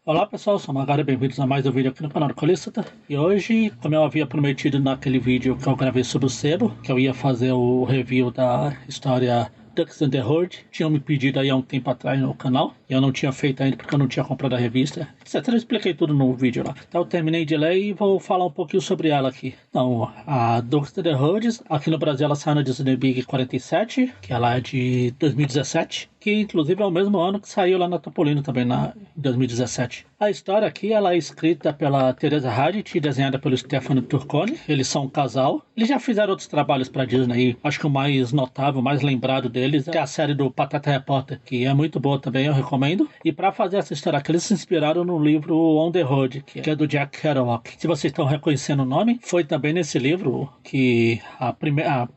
Olá pessoal, sou o Magari, bem-vindos a mais um vídeo aqui no canal do Colícita. E hoje, como eu havia prometido naquele vídeo que eu gravei sobre o sebo, que eu ia fazer o review da história Ducks and the Herd, tinham me pedido aí há um tempo atrás no canal, e eu não tinha feito ainda porque eu não tinha comprado a revista, etc. Eu expliquei tudo no vídeo lá. Então eu terminei de ler e vou falar um pouquinho sobre ela aqui. Então, a Ducks and the Herd, aqui no Brasil ela saiu na Disney Big 47, que ela é de 2017. Que inclusive é o mesmo ano que saiu lá na Topolino também, em 2017. A história aqui ela é escrita pela Teresa Hadid e desenhada pelo Stefano Turconi. Eles são um casal. Eles já fizeram outros trabalhos para Disney. Acho que o mais notável, o mais lembrado deles é a série do Patata Repórter, que é muito boa também, eu recomendo. E para fazer essa história aqui, eles se inspiraram no livro On the Road, que é do Jack Kerouac. Se vocês estão reconhecendo o nome, foi também nesse livro que a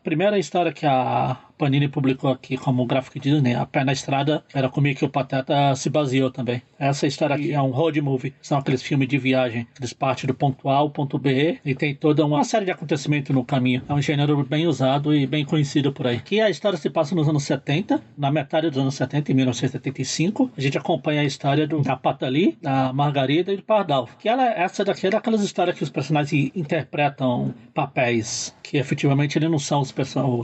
primeira história que a Panini publicou aqui como gráfico Disney, A Pé na Estrada, era comigo que o Pateta se baseou também. Essa história aqui é um road movie, são aqueles filmes de viagem, eles partem do ponto A ao ponto B e tem toda uma série de acontecimentos no caminho. É um gênero bem usado e bem conhecido por aí. Aqui a história se passa nos anos 70, na metade dos anos 70, em 1975. A gente acompanha a história da Patali, da Margarida e do Pardal. Essa daqui é daquelas histórias que os personagens interpretam papéis que efetivamente eles não são os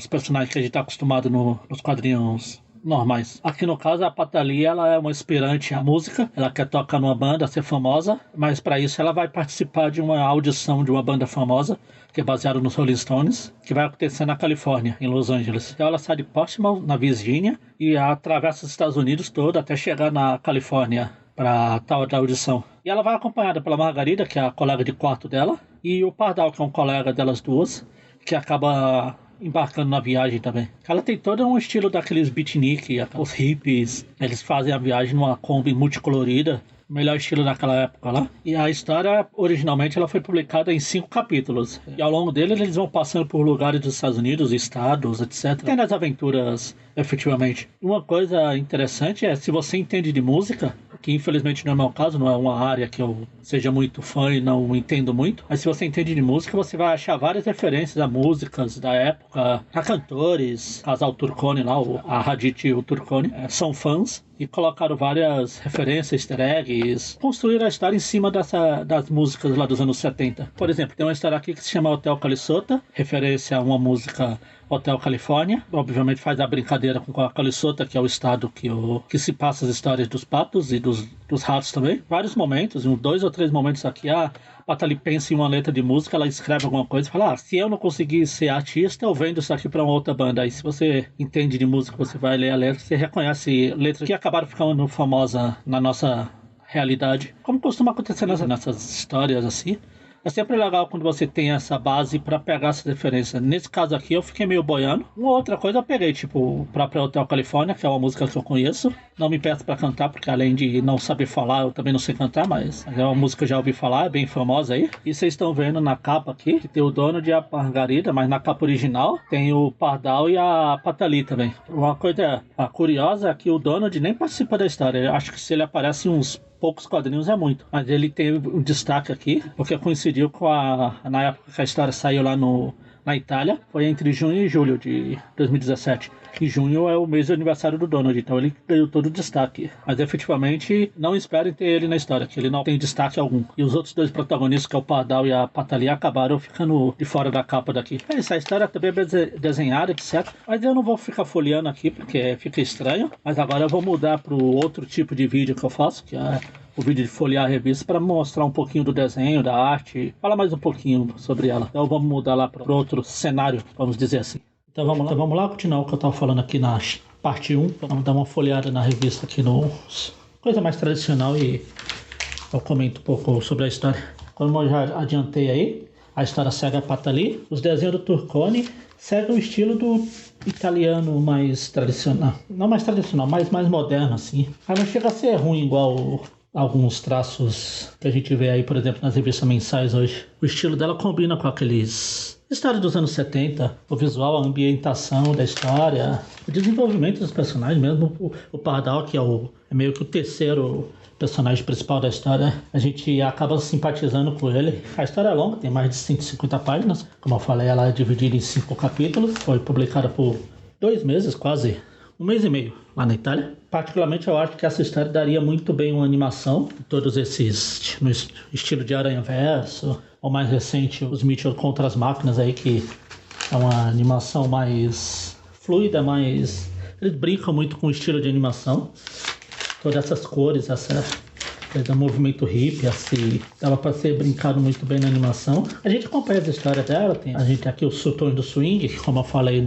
personagens que a gente está acostumado nos quadrinhos normais. Aqui no caso a Patali ela é uma aspirante à música, ela quer tocar numa banda, ser famosa, mas para isso ela vai participar de uma audição de uma banda famosa que é baseada nos Rolling Stones, que vai acontecer na Califórnia, em Los Angeles. Então ela sai de Portsmouth, na Virgínia, e atravessa os Estados Unidos todo até chegar na Califórnia para tal da audição. E ela vai acompanhada pela Margarida, que é a colega de quarto dela, e o Pardal, que é um colega delas duas, que acaba embarcando na viagem também. Ela tem todo um estilo daqueles beatnik, os hippies. Eles fazem a viagem numa Kombi multicolorida, o melhor estilo daquela época lá. E a história, originalmente, ela foi publicada em 5 capítulos. E ao longo dele, eles vão passando por lugares dos Estados Unidos, estados, etc. Tem as aventuras, efetivamente. Uma coisa interessante é, se você entende de música, que infelizmente não é o meu caso, não é uma área que eu seja muito fã e não entendo muito, mas se você entende de música, você vai achar várias referências a músicas da época, a cantores, casal Turconi lá, a Hadid e o Turconi, são fãs e colocaram várias referências, easter eggs, construíram a história em cima das músicas lá dos anos 70. Por exemplo, tem uma história aqui que se chama Hotel Calisota, referência a uma música Hotel Califórnia, obviamente faz a brincadeira com a Calisota, que é o estado que se passa as histórias dos patos e dos ratos também. Vários momentos, uns 2 ou 3 momentos aqui, a Patali pensa em uma letra de música, ela escreve alguma coisa e fala, se eu não conseguir ser artista, eu vendo isso aqui para uma outra banda. Aí se você entende de música, você vai ler a letra, você reconhece letras que acabaram ficando famosas na nossa realidade, como costuma acontecer nessas histórias assim. É sempre legal quando você tem essa base pra pegar essa referência. Nesse caso aqui eu fiquei meio boiando. Uma outra coisa eu peguei, tipo, o próprio Hotel Califórnia, que é uma música que eu conheço. Não me peço pra cantar, porque além de não saber falar, eu também não sei cantar, mas é uma música que eu já ouvi falar, é bem famosa aí. E vocês estão vendo na capa aqui, que tem o dono de a Margarida, mas na capa original tem o Pardal e a Patali também. Uma coisa curiosa é que o Donald nem participa da história. Eu acho que se ele aparece uns poucos quadrinhos é muito, mas ele tem um destaque aqui, porque coincidiu com na época que a história saiu lá na Itália, foi entre junho e julho de 2017. E junho é o mês do aniversário do Donald, então ele ganhou todo o destaque. Mas efetivamente não esperem ter ele na história, que ele não tem destaque algum. E os outros 2 protagonistas, que é o Pardal e a Patali, acabaram ficando de fora da capa daqui. Essa história também é desenhada, etc. Mas eu não vou ficar folheando aqui, porque fica estranho. Mas agora eu vou mudar para o outro tipo de vídeo que eu faço, que é o vídeo de folhear a revista, para mostrar um pouquinho do desenho, da arte, falar mais um pouquinho sobre ela. Então vamos mudar lá para outro cenário, vamos dizer assim. Então vamos lá continuar o que eu estava falando aqui na parte 1. Vamos dar uma folheada na revista aqui coisa mais tradicional e eu comento um pouco sobre a história. Como eu já adiantei aí, a história segue a Patali. Os desenhos do Turconi seguem o estilo do italiano mais tradicional. Não mais tradicional, mas mais moderno assim. Mas não chega a ser ruim igual alguns traços que a gente vê aí, por exemplo, nas revistas mensais hoje. O estilo dela combina com aqueles história dos anos 70, o visual, a ambientação da história, o desenvolvimento dos personagens, mesmo o Pardal, que é meio que o terceiro personagem principal da história, a gente acaba simpatizando com ele. A história é longa, tem mais de 150 páginas, como eu falei, ela é dividida em 5 capítulos, foi publicada por 2 meses quase, um mês e meio lá na Itália. Particularmente eu acho que essa história daria muito bem uma animação, todos esses no estilo de Aranha Verso, ou mais recente, os Mitchell contra as máquinas aí, que é uma animação mais fluida, mais... Eles brincam muito com o estilo de animação. Todas essas cores, essa movimento hippie, assim, dava para ser brincado muito bem na animação. A gente acompanha a história dela, a gente tem aqui o Sultões do Swing, que, como eu falei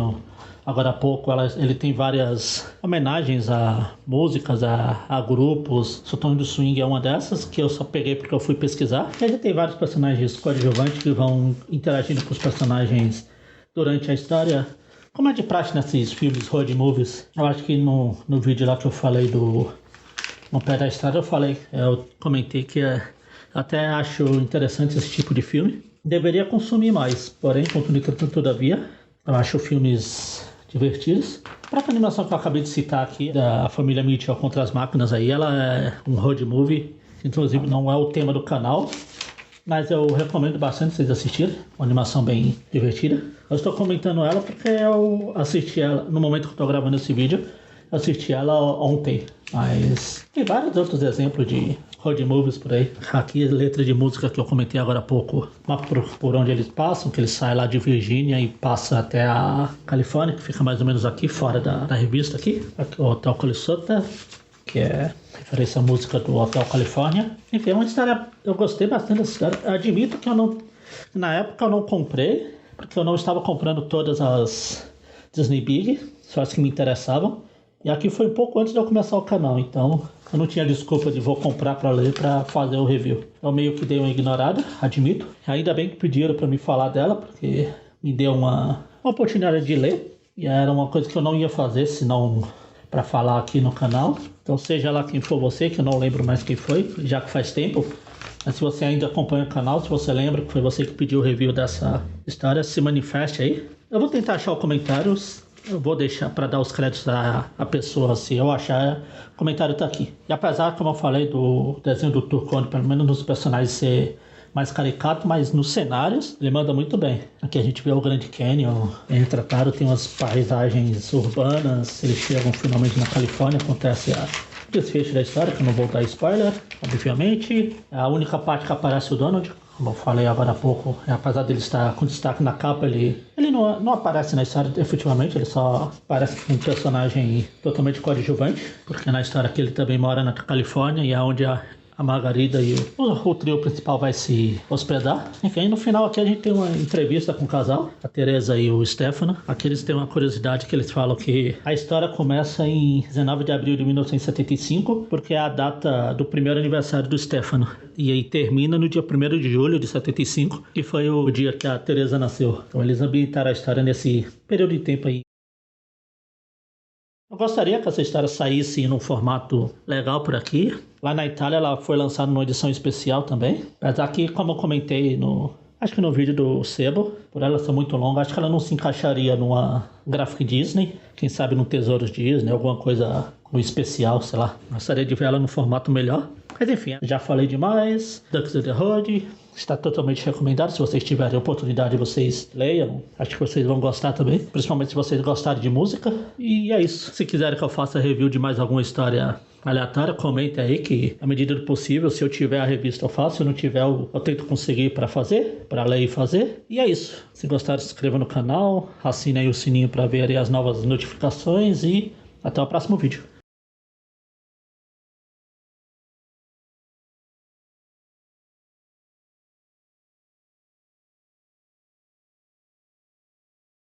agora há pouco, ele tem várias homenagens a músicas, a grupos. Sultões do Swing é uma dessas, que eu só peguei porque eu fui pesquisar. E a gente tem vários personagens coadjuvantes que vão interagindo com os personagens durante a história. Como é de praxe nesses filmes road movies, eu acho que no vídeo lá que eu falei no pé da estrada, eu comentei que até acho interessante esse tipo de filme. Deveria consumir mais, porém, todavia, eu acho filmes divertidos. A própria animação que eu acabei de citar aqui, da família Mitchell contra as máquinas aí, ela é um road movie, inclusive não é o tema do canal, mas eu recomendo bastante vocês assistirem, uma animação bem divertida. Eu estou comentando ela porque eu assisti ela, no momento que eu estou gravando esse vídeo, eu assisti ela ontem, mas tem vários outros exemplos de road movies por aí. Aqui a letra de música que eu comentei agora há pouco, por onde eles passam, que eles saem lá de Virgínia e passam até a Califórnia, que fica mais ou menos aqui, fora da revista aqui o Hotel California, que é referência à música do Hotel Califórnia. Enfim, é uma história, eu gostei bastante dessa história. Eu admito que na época eu não comprei, porque eu não estava comprando todas as Disney Big, só as que me interessavam. E aqui foi um pouco antes de eu começar o canal, então eu não tinha desculpa de vou comprar para ler para fazer o review. Eu meio que dei uma ignorada, admito. Ainda bem que pediram para me falar dela, porque me deu uma oportunidade de ler. E era uma coisa que eu não ia fazer, senão para falar aqui no canal. Então seja lá quem for você, que eu não lembro mais quem foi, já que faz tempo. Mas se você ainda acompanha o canal, se você lembra que foi você que pediu o review dessa história, se manifeste aí. Eu vou tentar achar os comentários. Eu vou deixar para dar os créditos à pessoa, se eu achar, o comentário tá aqui. E apesar, como eu falei, do desenho do Turcone, pelo menos nos personagens ser mais caricato, mas nos cenários ele manda muito bem. Aqui a gente vê o Grand Canyon, bem retratado, tem umas paisagens urbanas, eles chegam finalmente na Califórnia, acontece o desfecho da história, que eu não vou dar spoiler, obviamente. A única parte que aparece o Donald, como eu falei agora há pouco, apesar dele estar com destaque na capa, ele não aparece na história efetivamente, ele só aparece como um personagem totalmente coadjuvante, porque na história aqui ele também mora na Califórnia e é onde a Margarida e o trio principal vai se hospedar. Enfim, no final aqui a gente tem uma entrevista com o casal, a Teresa e o Stefano. Aqui eles têm uma curiosidade que eles falam que a história começa em 19 de abril de 1975, porque é a data do primeiro aniversário do Stefano. E aí termina no dia 1º de julho de 75, que foi o dia que a Teresa nasceu. Então eles ambientaram a história nesse período de tempo aí. Eu gostaria que essa história saísse num formato legal por aqui. Lá na Itália ela foi lançada numa edição especial também. Apesar que, como eu comentei acho que no vídeo do Sebo, por ela ser muito longa, acho que ela não se encaixaria numa Graphic Disney. Quem sabe no Tesouros Disney, alguma coisa especial, sei lá. Gostaria de ver ela num formato melhor. Mas enfim, já falei demais. Ducks on the Road está totalmente recomendado. Se vocês tiverem oportunidade, vocês leiam. Acho que vocês vão gostar também. Principalmente se vocês gostarem de música. E é isso. Se quiserem que eu faça review de mais alguma história aleatória, comentem aí que, à medida do possível, se eu tiver a revista eu faço. Se eu não tiver, eu tento conseguir para ler e fazer. E é isso. Se gostaram, se inscreva no canal. Assine aí o sininho para ver aí as novas notificações. E até o próximo vídeo.